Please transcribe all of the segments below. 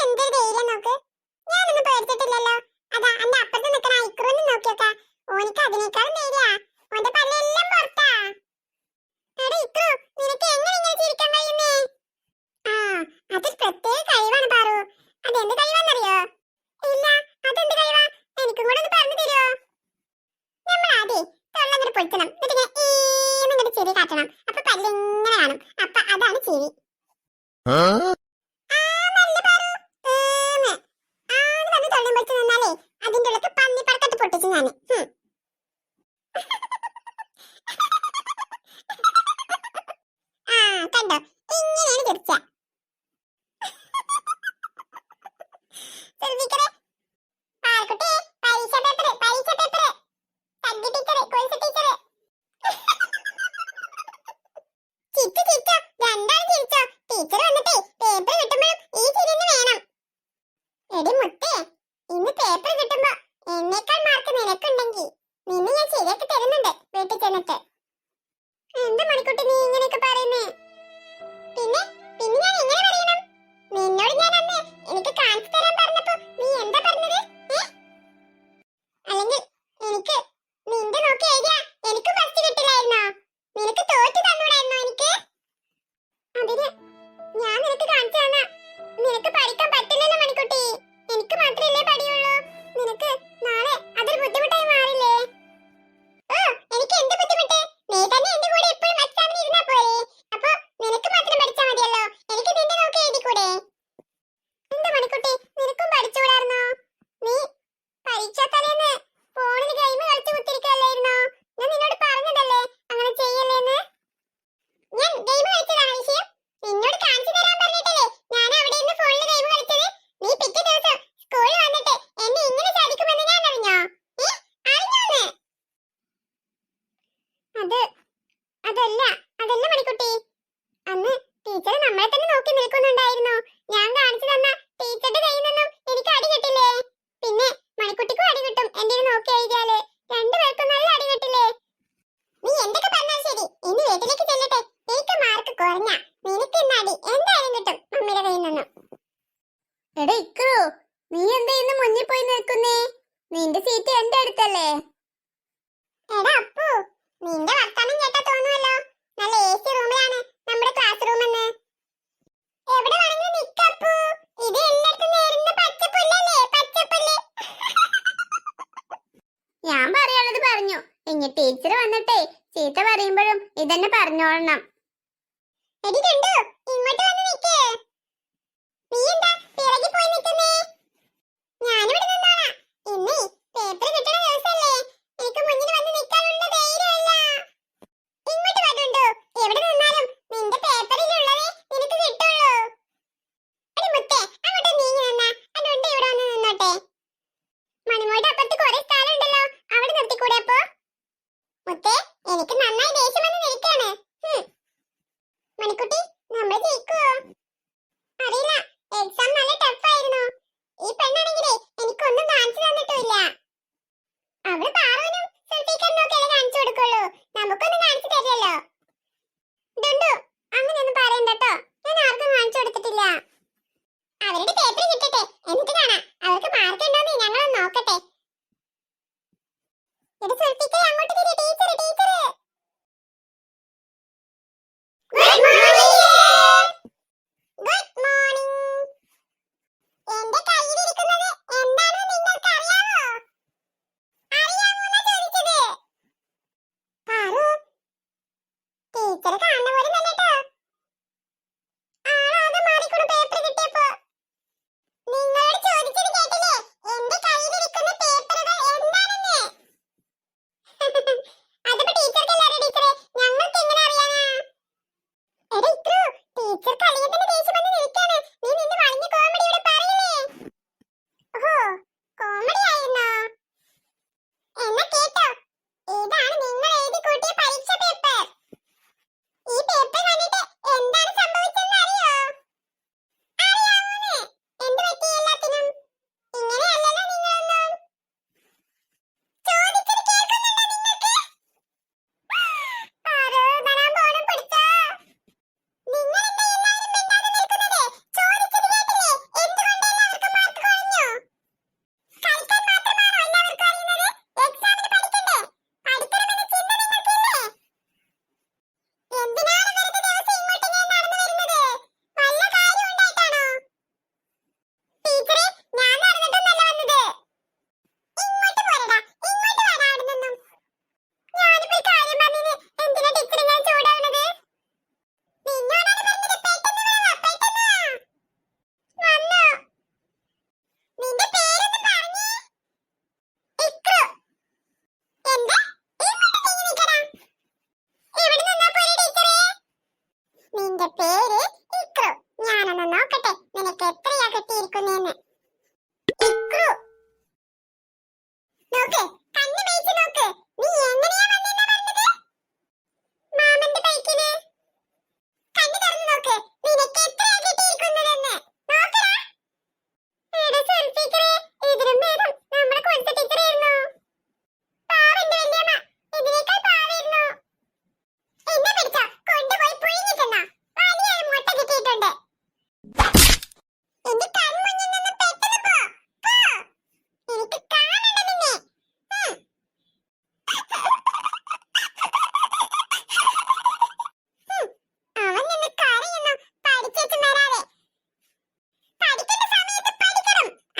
എന്തൊരു ധൈര്യം നോക്ക്. ഞാനൊന്നും പേടിച്ചിട്ടില്ലല്ലോ. അതാ എന്റെ അപ്പുറത്ത് നിൽക്കണ ഐക്രൊന്ന് നോക്കിയോക്കാ. ഓനിക്ക് അതിനേക്കാളും ധൈര്യാ. ഓന്റെ പല്ലെല്ലാം പുറത്താ. എടാ ഇക്രു, നിനക്ക് എങ്ങനെ ഇങ്ങനെ ചിരിക്കാൻ കഴിയുന്നേ? ആ, അതൊരു പ്രത്യേക കഴിവാണ് പാറു. അതെന്ത് കഴിവാന്നറിയോ? ഇല്ല, അതെന്ത് കഴിവാ? എനിക്കും കൂടെ ഒന്ന് പറഞ്ഞു തരുമോ? നമ്മൾ ആദ്യം തൊള്ളങ്ങോട്ട് പൊളിക്കണം. എന്നിട്ട് ഇങ്ങനെ ചിരി കാട്ടണം. അപ്പൊ പല്ലിങ്ങനെ കാണും. അപ്പൊ അതാണ് ചിരി. അതിന്റെ ഉള്ളിൽ പന്നിപ്പടക്കത്ത് പൊട്ടിച്ചു ഞാൻ. ആ കണ്ടോ, ഇങ്ങനെയാണ് ചിരിച്ച. പാർക്കുട്ടി, പരീക്ഷ പേപ്പർ തഗ്ഗി ടീച്ചർ, കൊൽസ ടീച്ചർ. ചിരിച്ചോ, രണ്ടാളും ചിരിച്ചോ. ടീച്ചർ വന്നിട്ടേ പേപ്പർ കിട്ടുമ്പോഴും ഈ ചിരി തന്നെ വേണം. എടി മുത്തേ, ഇന്ന് പേപ്പർ കിട്ടുമ്പോ എന്നേക്കാൾ മാർക്ക് നിനക്കുണ്ടെങ്കിൽ നിന്നെ ഞാൻ ശരിയാക്കി തരുന്നുണ്ട് വീട്ടിൽ ചെന്നിട്ട്. എന്താ മണിക്കുട്ടി നീ ഇങ്ങനെയൊക്കെ പറയുന്നേ? പിന്നെ പിന്നെ ഞാൻ എങ്ങനെ പറയണം? നിന്നോട് ഞാൻ അന്ന് എനിക്ക് കാണിച്ചു തരാൻ പറഞ്ഞപ്പോ നീ എന്താ പറഞ്ഞത്? അല്ലെങ്കിൽ എനിക്ക് നിന്റെ നോക്കി എഴുതിയാ എനിക്ക് ഫസ്റ്റ് കിട്ടില്ലായിരുന്നോ? നിനക്ക് തോറ്റു തന്നൂടായിരുന്നോ എനിക്ക്? അതിന് ഞാൻ നിനക്ക് കാണിച്ചു തന്നാ നിനക്ക് പഠിക്കാൻ പറ്റില്ലല്ലോ മണിക്കുട്ടി. എനിക്ക് മാത്രമല്ലേ പഠിയുള്ളൂ. നിനക്ക് നാളെ അതൊരു ബുദ്ധിമുട്ടായി മാറില്ലേ? ഓ, എനിക്ക് എന്ത് ബുദ്ധിമുട്ട്? നീ തന്നെ എന്റെ കൂടെ എപ്പോഴും എക്സാമിന് ഇരുന്നാ പോരെ. അപ്പൊ നിനക്ക് മാത്രം പഠിച്ചാ മതിയല്ലോ. എനിക്ക് നിന്റെ നോക്കി എഴുതിക്കൂടെ? എന്താ മണിക്കുട്ടി, നിനക്കും പഠിച്ചുകൂടായിരുന്നോ? നീ പരീക്ഷാ തലേന്ന് ഫോണിൽ ഗെയിം കളിച്ച് കുത്തിരിക്കല്ലായിരുന്നോ? ഞാൻ നിന്നോട് പറഞ്ഞതല്ലേ അങ്ങനെ ചെയ്യല്ലേന്ന്. ഞാൻ ഗെയിം കളിച്ചതാണോ വിഷയം? നിന്നോട് കാണിച്ചു തരാൻ പറഞ്ഞിട്ടല്ലേ ഞാൻ അവിടെ ഇരുന്ന് ഫോണിൽ ഗെയിം കളിച്ചത്. നീ പിറ്റേ ദിവസം സ്കൂളിൽ വന്നിട്ട് എന്നെ ഇങ്ങനെ സാധിക്കുമെന്ന് ഞാൻ അറിഞ്ഞോ? അറിഞ്ഞോന്ന്? അതല്ല മണിക്കുട്ടി. അന്ന് ടീച്ചർ നമ്മളെ തന്നെ നോക്കി നിൽക്കുന്നുണ്ടായിരുന്നു. ഞാൻ കാണിച്ചു തന്ന ടീച്ചറുടെ കയ്യിൽ നിന്നും എനിക്ക് അടി കിട്ടില്ലേ? പിന്നെ മണിക്കുട്ടിക്കും അടി കിട്ടും എന്റെ നോക്കി എഴുതിയാല്. രണ്ടുപേർക്കും നല്ല അടി കിട്ടില്ലേ? നീ എന്തൊക്കെ പറഞ്ഞാൽ ശരി, ഇനി വീട്ടിലേക്ക് ചെല്ലട്ടെ. എനിക്ക് മാർക്ക് കുറഞ്ഞ നിനക്ക് ഇന്ന് അടി എന്തായാലും കിട്ടും മമ്മിയുടെ കയ്യിൽ നിന്നും. എടാ ഇക്രു, നീ എന്താ ഇന്ന് മുന്നിൽ പോയി നിൽക്കുന്നേ? നിന്റെ സീറ്റ് എന്റെ അടുത്തല്ലേ? എടാ അപ്പു, നിന്റെ വർത്താനം കേട്ടാ തോന്നുമല്ലോ നല്ല AC റൂമിലാണ് നമ്മുടെ ക്ലാസ് റൂം എന്ന്. എവിടെ വേണമെങ്കിലും നിക്കപ്പു. ഇത് എല്ലായിടത്തും നേരുന്ന പച്ചപ്പുല്ലല്ലേ, പച്ചപ്പുല്ല്. ഞാൻ പറയാനുള്ളത് പറഞ്ഞു. ഇനി ടീച്ചർ വന്നിട്ടേ ചീത്ത പറയുമ്പോഴും ഇതന്നെ പറഞ്ഞോളണം. എടി കണ്ടു, ഇങ്ങോട്ട് വന്ന് നിക്ക്. നീ എന്താ പിറകി പോയി നിൽക്കുന്നേ? ഞാനിവിടെ നിന്നോളാം. ഇന്നേ പേപ്പർ കിട്ടണ ദിവസല്ലേ. എനിക്ക് മുന്നിൽ വന്ന് നിൽക്കാനുള്ള ധൈര്യമല്ല. ഇങ്ങോട്ട് വരണ്ടോ? എവിടെ നിന്നാലും നിന്റെ പേപ്പറിലുള്ളതേ നിനക്ക് കിട്ടുള്ളൂ. എടി മുത്തേ, അങ്ങോട്ട് നീങ്ങി നിന്നാ അതുകൊണ്ട് ഇവിടെ വന്ന് നിന്നോട്ടെ. മണിമോയുടെ അപ്പുറത്ത് കുറെ സ്ഥലം ഉണ്ടല്ലോ, അവിടെ നിർത്തിക്കൂടെ അപ്പോ? മുത്തേ, എനിക്ക് നന്നായി ദേഷ്യം വന്ന് നിൽക്കാണ്. മണിക്കുട്ടി, നമ്മൾ ജയിക്കുവോ? അറിയില്ല, എക്സാം നല്ല ടഫ് ആയിരുന്നു. ഈ പെണ്ണാണെങ്കിലേ എനിക്കൊന്നും കാണിച്ചു തന്നിട്ടില്ല. അവള് പാറുവിനും സുൽഫിക്കറിനും ഒക്കെ കാണിച്ചു കൊടുക്കുള്ളൂ, നമുക്കൊന്നും കാണിച്ചു തരില്ലല്ലോ. ഡുണ്ടു, അങ്ങനെയൊന്നും പറയണ്ടട്ടോ. ഞാൻ ആർക്കും കാണിച്ചു കൊടുത്തിട്ടില്ല. അവരുടെ പേപ്പർ കിട്ടട്ടെ, എന്നിട്ട് കാണാം അവർക്ക് മാർക്ക് ഉണ്ടോന്ന് ഞങ്ങളൊന്ന് നോക്കട്ടെ. ഇത് സുൽഫിക്കർ അങ്ങോട്ട് തിരി. Teacher teacher good morning. Good morning. എന്റെ കയ്യിലിരിക്കുന്നത് എന്താണെന്ന് നിങ്ങൾക്ക് അറിയാമോ? അറിയാമോന്നാ ചോദിച്ചത്. പാറു, ടീച്ചർ കാണുന്ന പോലെ നല്ലട്ടോ. ആളാകെ മാറിക്കൂടെ പേപ്പർ കിട്ടിയപ്പോ. നിങ്ങളോട് ചോദിച്ചത്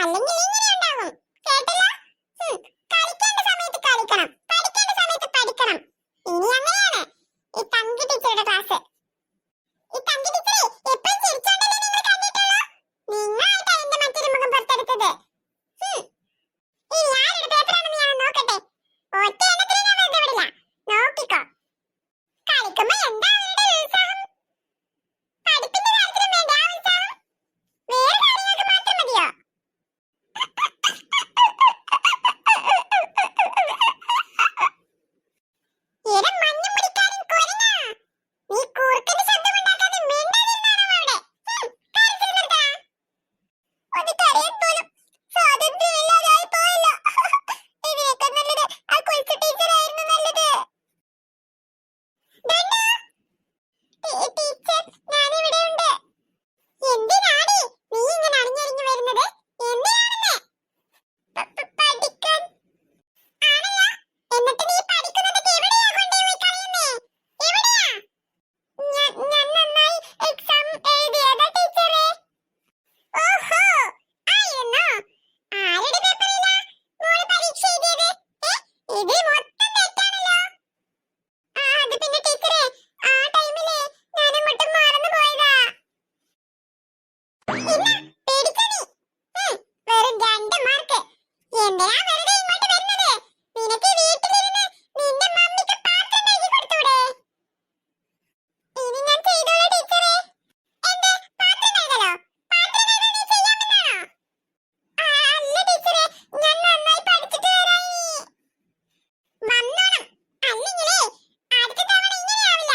അല്ലെങ്കിൽ ഇങ്ങനെ ഉണ്ടാവും. കേട്ടല്ലോ? കളിക്കേണ്ട സമയത്ത് കളിക്കണം, പഠിക്കേണ്ട സമയത്ത് പഠിക്കണം. ഇനി അങ്ങനെയാണ് ഈ തങ്കി ടീച്ചറുടെ ക്ലാസ്. ഈ തങ്കി ടീച്ചറെ എപ്പോഴും ചിരിച്ചോണ്ടല്ലേ നിങ്ങൾ കണ്ടിട്ടുള്ളൂ. നിങ്ങളായിട്ടാ എന്റെ മറ്റൊരു മുഖം പുറത്തെടുത്തത്. ഇനി ആരുടെ പേപ്പറാണെന്ന് ഞാൻ നോക്കട്ടെ. ഒറ്റ എണ്ണത്തിന് ഞാൻ വെറുതെ വിടില്ല. നോക്കിക്കോ. കളിക്കുമ്പോ എന്താ അവരുടെ ഉത്സാഹം? പഠിപ്പിന്റെ കാര്യത്തിലും വേണ്ട ആ ഉത്സാഹം. വേറെ കാര്യങ്ങൾക്ക് മാത്രം മതിയോ? എടാ മഞ്ഞ മുടിക്കാരൻ കുരങ്ങാ, നീ കൂർക്കന്റെ ശബ്ദമുണ്ടാക്കാതെ മിണ്ടാതിരുന്നാണോ അവിടെ? കാര്യത്തിൽ നിർത്തടാ. ഒന്ന് കരയാൻ പോലും സ്വാതന്ത്ര്യമില്ലാതായി പോയല്ലോ. ഇതിനേക്കാൾ നല്ലത് ആ കൊച്ചു ടീച്ചറായിരുന്നു നല്ലത്. ദണ്ടു, ടീച്ചർ ഞാനിവിടെയുണ്ട്. എന്തിനാടി നീ ഇങ്ങനെ അണിഞ്ഞൊരുങ്ങി വരുന്നത്? എന്തിനാണെന്ന്? പഠിക്കാൻ ആണല്ലോ. എന്നിട്ട് നീ പഠിക്കുന്നതൊക്കെ എവിടെയാ കൊണ്ടുപോയി കളയുന്നേ? എവിടെയാ? ഞാൻ നന്നായി എക്സാം എഴുതിയതാ ടീച്ചറെ. ഓഹോ, ആയിരുന്നോ? ആരുടെ പേപ്പറിലാ മോള് പരീക്ഷ എഴുതിയത്? ഇത് മൊത്തം തെറ്റാണല്ലോ. അത് പിന്നെ ടീച്ചറെ, ആ ടൈമില് ഞാൻ അങ്ങോട്ട് മറന്നു പോയതാ. ഇല്ല, പേടിച്ചോ നീ? വെറും 2 മാർക്ക്. എന്തിനാ വെറുതെ ഇങ്ങോട്ട് വരുന്നത്? നിനക്ക് വീട്ടിലിരുന്ന് നിന്റെ മമ്മിക്ക് പാത്രം കഴുകി കൊടുത്തൂടെ? ഇനി ഞാൻ ചെയ്തോളാം ടീച്ചറെ. എന്ത് പാത്രം കഴുകലോ? പാത്രം കഴുകാൻ നീ ചെയ്യാമെന്നാണോ? അല്ല ടീച്ചറെ, ഞാൻ നന്നായി പഠിച്ചിട്ട് വരാം ഇനി. വന്നോണം. അല്ലെങ്കിലേ അടുത്ത തവണ ഇങ്ങനെയാവില്ല.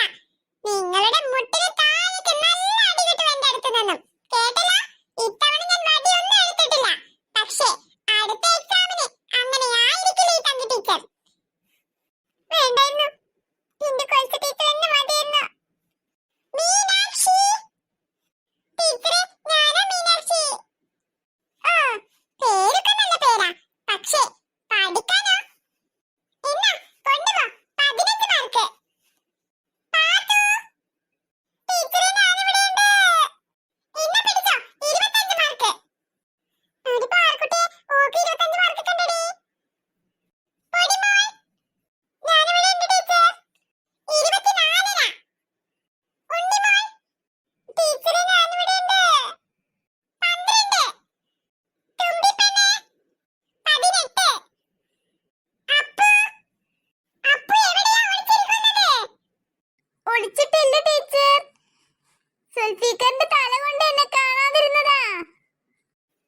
നിങ്ങളുടെ മുട്ടിന് താഴേക്ക് നല്ല അടി കിട്ടും എന്റെ അടുത്ത് നിന്നും. കേട്ടല്ലോ? ഇത്തവണ ഞാൻ വടിയൊന്നും എടുത്തിട്ടില്ല. പക്ഷേ അടുത്ത എക്സാമിന് അങ്ങനെ ആയിരിക്കില്ല ഈ തങ്കി ടീച്ചർ. വേണ്ടായിരുന്നു, എന്റെ കൊച്ചു ടീച്ചർ തന്നെ മതിയായിരുന്നു. മീനാക്ഷി ടീച്ചറെ, ഞാനാ മീനാക്ഷി. ഓ, പേരൊക്കെ നല്ല പേരാ. പക്ഷേ പഠിക്കാനോ? എന്നാ കൊണ്ടുപോ, 15 മാർക്ക്. പാത്തു ടീച്ചറെ, ഞാനിവിടെയുണ്ട്. എന്നാ പിടിച്ചോ, 25 മാർക്ക്. ഒരു പാർക്കുട്ടിയെ ഓക്ക് 25 മാർക്ക് കണ്ടടി. പൊടിമോൾ, ഞാനിവിടെയുണ്ട് ടീച്ചർ. 24-നാ. ഉണ്ണിമോൾ, ടീച്ചറെ ഞാനിവിടെയുണ്ട്. 12. തുമ്പിപ്പെണ്ണെ, 18. അപ്പു, അപ്പു എവിടെയാ ഒളിച്ചിരിക്കുന്നത്? ഒളിച്ചിട്ടില്ല ടീച്ചർ. സുൽഫിക്കറിന്റെ തല കൊണ്ട് എന്നെ കാണാതിരുന്നതാ.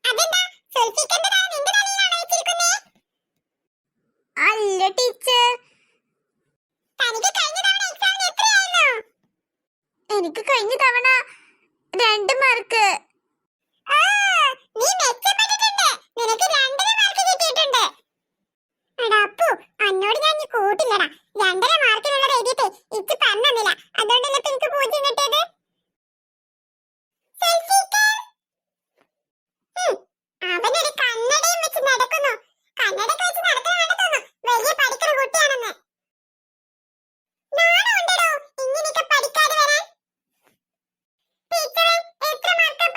അതെന്താ സുൽഫിക്കറിന്റെ തല നിന്റെ തലയിലാണോ വെച്ചിരിക്കുന്നേ? അല്ല ടീച്ചർ. തനിക്ക് കഴിഞ്ഞ തവണ എക്സാമിന് എത്രയായിരുന്നു? എനിക്ക് കഴിഞ്ഞ തവണ 2 മാർക്ക്. ആ, നീ മെച്ചപ്പെട്ടിട്ടുണ്ട്. നിനക്ക് 2.5 മാർക്ക് കിട്ടിയിട്ടുണ്ട്. എടാ അപ്പു, അന്നോട് ഞാൻ ഇനി കൂട്ടില്ലടാ. 2.5 മാർക്കിനുള്ളത് എഴുതിയിട്ട് ഇച്ച് പറഞ്ഞില്ല. അതുകൊണ്ടല്ലേ ഇപ്പൊ എനിക്ക് 0 കിട്ടിയത്. സുൽഫിക്കർ, അവനൊരു കണ്ണടയും വെച്ച് നടക്കുന്നു. കണ്ണടയൊക്കെ വെച്ച് നടക്കുന്ന കണ്ടെത്തുന്നു വലിയ പഠിക്കുന്ന കുട്ടിയാണെന്ന്. നാണമുണ്ടോ ഇങ്ങനെയൊക്കെ പഠിക്കാതെ വരാൻ? ടീച്ചറെ, എത്ര മാർക്ക്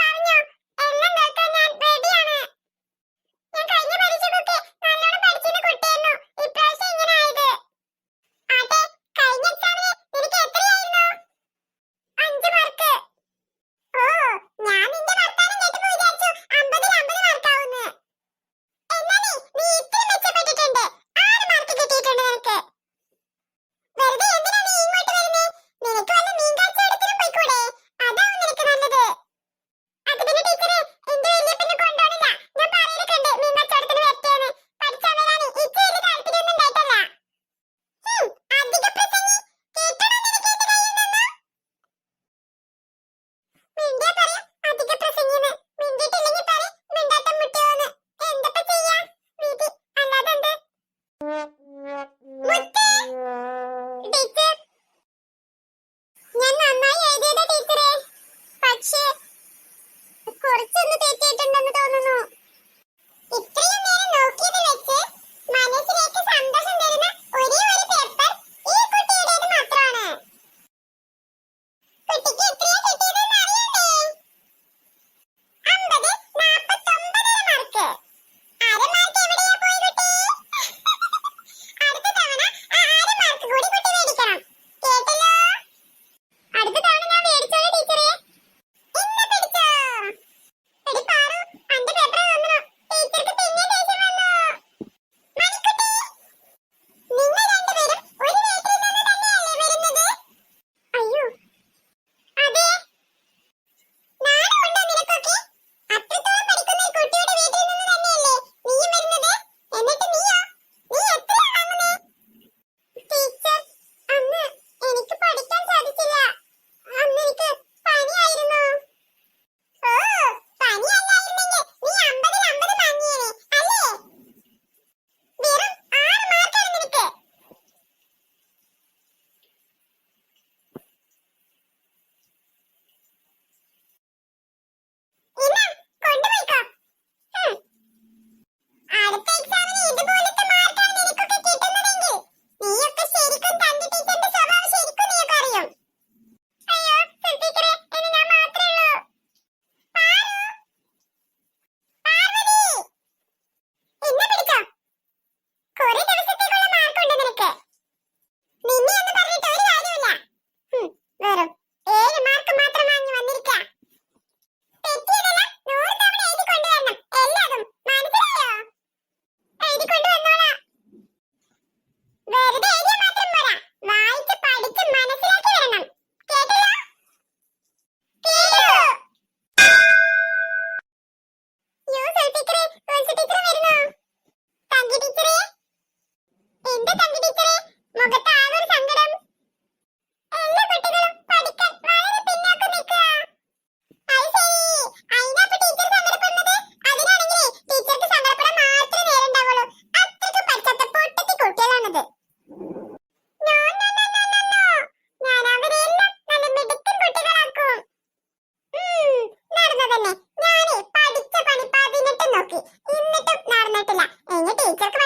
നോക്കി എന്നിട്ടും നടന്നിട്ടില്ല. എന്നെ ടീച്ചർക്ക്